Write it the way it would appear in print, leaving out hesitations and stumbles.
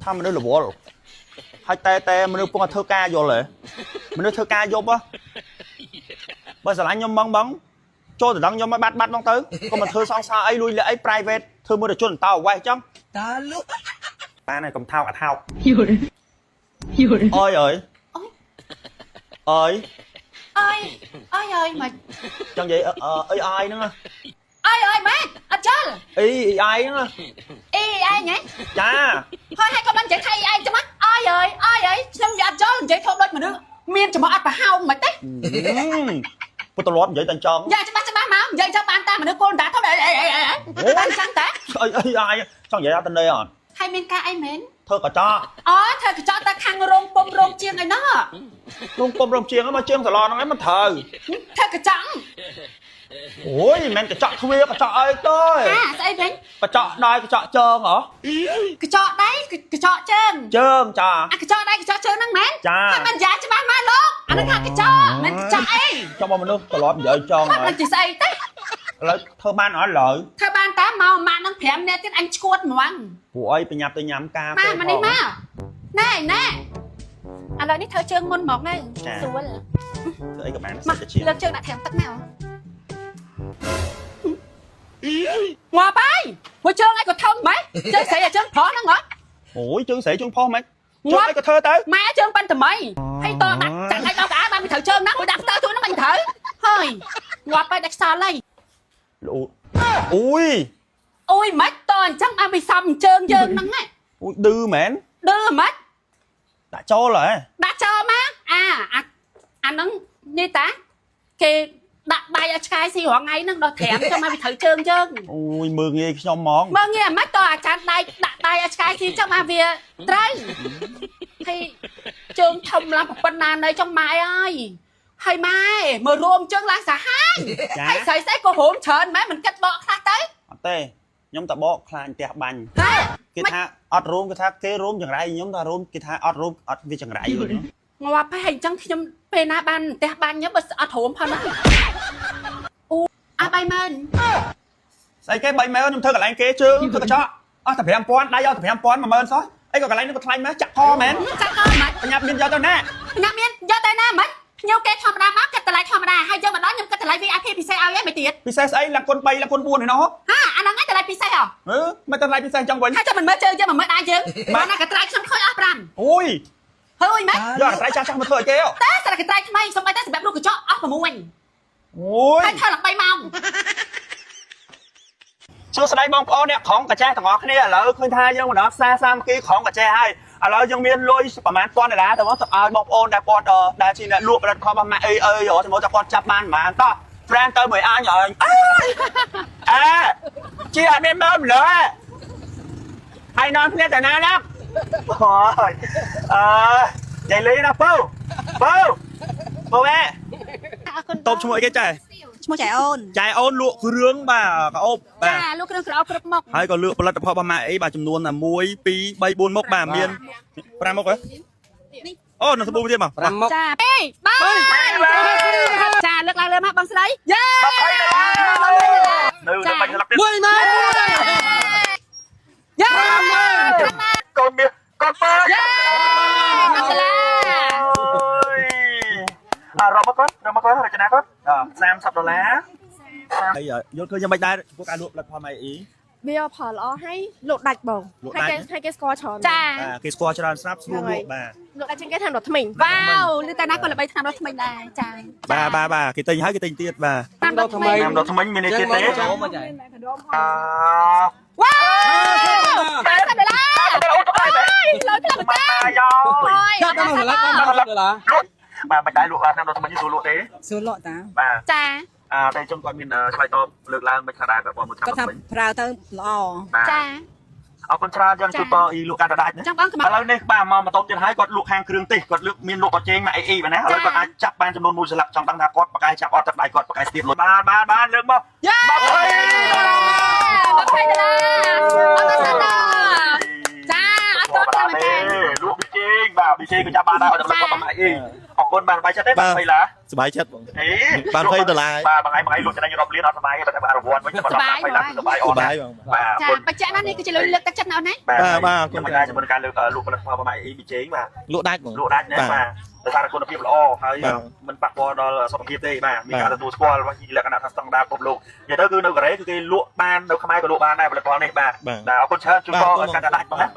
ថាមនុស្សរវល់ហើយតែមនុស្សពងធ្វើការយល់ហ៎មនុស្សធ្វើការយប់បើស្រឡាញ់ខ្ញុំបងចូលទៅដល់ខ្ញុំឲ្យបាត់មកទៅកុំមកធ្វើសង្សារអីលួយលាក់អី private ធ្វើមួយទៅជន់តោអវ៉េសចឹងតើលក់បានហើយកុំថោកអាថោកយូរអើយមិនចង់និយាយអើយហ្នឹងអើយម៉េចអត់ចល់អីហ្នឹងអីញ៉េចាហើយក៏មិនចេះថៃឯងចាំអើយខ្ញុំវាអត់ចល់និយាយធំដូចមនុស្សមានចំអត់ប្រហោងមិនទេពុតទ្រពនិយាយតែចង់យ៉ាច្បាស់មកនិយាយចាំបានតាមមនុស្សគោលតាធំអីបានចឹងតាអីចង់និយាយអត់ទៅអត់ហើយមានការអីមែនធ្វើកញ្ចក់ធ្វើកញ្ចក់តែខាងរោងពុំរោងជាងអីណោះរោងពុំរោងជាងមកជាងសាឡនហ្នឹងឯងមិនត្រូវធ្វើកញ្ចក់អូយមិនមែនកញ្ចក់ទ្វារកញ្ចក់អីទៅស្អីវិញកញ្ចក់ដៃកញ្ចក់ជើងហ៎កញ្ចក់ដៃកញ្ចក់ជើងចាកញ្ចក់ដៃកញ្ចក់ជើងហ្នឹងមែនចាហើយមិនយ៉ាច្បាស់មកលោកអាហ្នឹងថាកញ្ចក់មិនកញ្ចក់អីចង់មកមនុស្សទ្រពនិយាយចង់ហើយមិនជាស្អីទេឥឡូវធ្វើបានអត់ឡើយធ្វើបានតាមកម៉ាក់នឹង5នាក់ទៀតអញឈួតហ្មងព្រោះអីប្រញាប់ទៅញ៉ាំការមកនេះមកណែឥឡូវនេះធ្វើជើងមុនមកហ្នឹងស្រួលធ្វើអីក៏បានសិតជាលើកជើងដាក់ត្រាំទឹកមកងាប់ហើយមួយជើងអីក៏ធំម៉េចជើងស្រីអាជើងប្រុសហ្នឹងហ៎អូយជើងស្រីជើងប្រុសម៉េចជើងអីក៏ធ្វើទៅម៉ែជើងប៉ិនតមីហើយតដាក់ចាក់ឲ្យដល់កាបានមិនត្រូវជើងហ្នឹងមួយដាក់ស្ទើជួយហ្នឹងមិនត្រូវហើយងាប់ហើយដាច់ខ្សោយហើយអូយម៉េចតអញ្ចឹងឲ្យវាសំជើងយើងហ្នឹងអូយឌឺមែនឌឺម៉េចដាក់ចូលហ៎ដាក់ចូលមកអាហ្នឹងនេះតាគេដាក់ដៃឲ្យឆ្កែស៊ីរងថ្ងៃហ្នឹងដល់ត្រាំចាំឲ្យវាត្រូវជើងយើងអូយមើងងាយខ្ញុំហ្មងមើងងាយមិនតអាចារ្យដៃដាក់ដៃឲ្យឆ្កែស៊ីចាំឲ្យវាត្រូវហើយជើងធំឡើងប៉ុណ្ណានៅtrongម៉ែអើយហើយម៉ែមើលរួមជើងឡើងសាហាវហើយស្រីស្អីក៏រួមច្រើនម៉ែមិនគិតបកខ្លះទៅអត់ទេខ្ញុំតែបកខ្លាញ់ផ្ទះបាញ់គេថាអត់រួមគេថាគេរួមចង្រៃខ្ញុំថារួមគេថាអត់រួមអត់វាចង្រៃងាប់ហើយអញ្ចឹងខ្ញុំពេលណាបានផ្ទះបាញ់ខ្ញុំបើអត់រួមផងណាអូអា30000ស្អីគេ30000ខ្ញុំធ្វើកន្លែងគេជើងធ្វើកញ្ចក់អស់តែ5000ដៃយកតែ5000 10000សោះអីក៏កន្លែងនេះក៏ថ្លៃមែនចាក់ខមែនចាក់ខមិនបញ្ញាមានយកទៅណាបញ្ញាមានយកទៅណាមិនញោគេធម្មតាមកគិតតម្លៃធម្មតាហើយយកមកដល់ខ្ញុំគិតតម្លៃ VIP ពិសេសឲ្យឯងមិនទៀតពិសេសស្អីឡើងគុណ3ឡើងគុណ4ឯណោះហាអាហ្នឹងឯងតម្លៃពិសេសហ៎មិនតម្លៃពិសេសអញ្ចឹងវិញហើយចាំមិនមើលជើងយើងមិនមើលដៃយើងបានណាកត្រៃខ្ញុំឃើញអស់5អូយហើយម៉េចយកកត្រៃចាស់មកធ្វើឲ្យគេតែសារកត្រៃថ្មីសំបីតែសម្រាប់រូបកញ្ចក់អស់6អូយហើយថើឡើង3ម៉ោងសួស្ដីបងប្អូនអ្នកក្រុងកាចេះទាំងអស់គ្នាឥឡូវឃើញថាយើងបណ្ដោះផ្សារសាមគ្គីក្រុងកាចេះហើយឥឡូវយើងមានលុយប្រហែល1000ដុល្លារទៅមកទៅឲ្យបងប្អូនដែលគាត់ដែលជាអ្នកលក់ផលិតផលរបស់ម៉ាក់អីយកទៅមកតែគាត់ចាប់បានប្រហែលតោះ friend ទៅមួយអញជាអត់មានមកលើហើយនន់គ្នាតាណាណាអូយយាយលីណាពៅអើតបឈ្មោះអីគេចែឈ្មោះចែអូនលក់គ្រឿងបាទកោបបាទចាលក់គ្រឿងក្រអប់គ្រប់មុខហើយក៏លក់ផលិតផលរបស់ម៉ាក់អីបាទចំនួនតែ1 2 3 4មុខបាទមាន5មុខហ៎អូនៅសាប៊ូទៀតមក5មុខចា2 3ចាលើកឡើងលើមកបងស្រីយេ20ដុល្លារនៅបាញ់ស្លាប់ទៀត10000យេកូនមានកូនពើយេ10ដុល្លាររកមកគាត់រចនាគាត់30ដុល្លារហើយយល់ឃើញយ៉ាងម៉េចដែរពួកការលក់ផលិតផលម៉ៃអ៊ីវាផលល្អហើយលក់ដាច់បងហើយគេស្គាល់ច្រើនចាគេស្គាល់ច្រើនស្រាប់ស្រួលលក់បាទលក់ដាច់ជាងគេថ្នាំរត់ថ្មីវ៉ាវឬតែណាក៏ល្បីថ្នាំរត់ថ្មីដែរចាបាទគេទិញហើយគេទិញទៀតបាទថ្នាំរត់ថ្មីមាននេះទៀតទេវ៉ាវ$10អូទៅហើយលើផ្លឹកតាយោចាប់ដល់$10បាទមិនដែរលក់ថ្នាំរត់ថ្មីស្រួលលក់ទេសួរលក់តាបាទចាតែខ្ញុំគាត់មានឆ្លើយតបលើកឡើងមិនខារ៉ាគាត់មកថ្នាំគាត់ប្រើទៅល្អចាអរគុណច្រើនយើងជួយបងអ៊ីលក់កាន់តែដាច់ណាឥឡូវនេះបាទមកបន្ទប់ទៀតហើយគាត់លក់ខាងគ្រឿងទេសគាត់លក់មានលក់បច្ចេកមកអ៊ីបាទណាឥឡូវគាត់អាចចាប់បានចំនួន1ស្លាបចង់ដឹងថាគាត់បកាយចាប់អត់ទឹកដៃគាត់បកាយស្ទាបលុយបានលើកមក20ដុល្លារអរគុណចាអរគុណតែមែនទេលក់បច្ចេកបាទបច្ចេកក៏ចាប់បានដែរឲ្យដល់គាត់មកអ៊ីអរគុណ con bàn bài chất đấy bàn phây lá สบายចិត្តបង បាន20ដុល្លារបាទបងឯងលក់ចំណេញរាប់លានអត់សុបាយទេតែបានរង្វាន់វិញតែ10ឡាន20ឡានសុបាយអត់សុបាយបងបាទចាបច្ចៈនេះគឺជាលើកទឹកចិត្តណ៎ណាបាទខ្ញុំមិនដែរជាមួយការលើកលក់ផលិតផលបងឯង EBJ បាទលក់ដាច់បងលក់ដាច់ណាបាទដោយសារគុណភាពល្អហើយមិនប៉ះពាល់ដល់សុខភាពទេបាទមានការទទួលស្គាល់លក្ខណៈថាស្តង់ដារពិភពលោកនិយាយទៅគឺនៅកូរ៉េគឺគេលក់បាននៅខ្មែរក៏លក់បានដែរផលិតផលនេះបាទអរគុណច្រើនជួបកាន់តែដាច់បងណា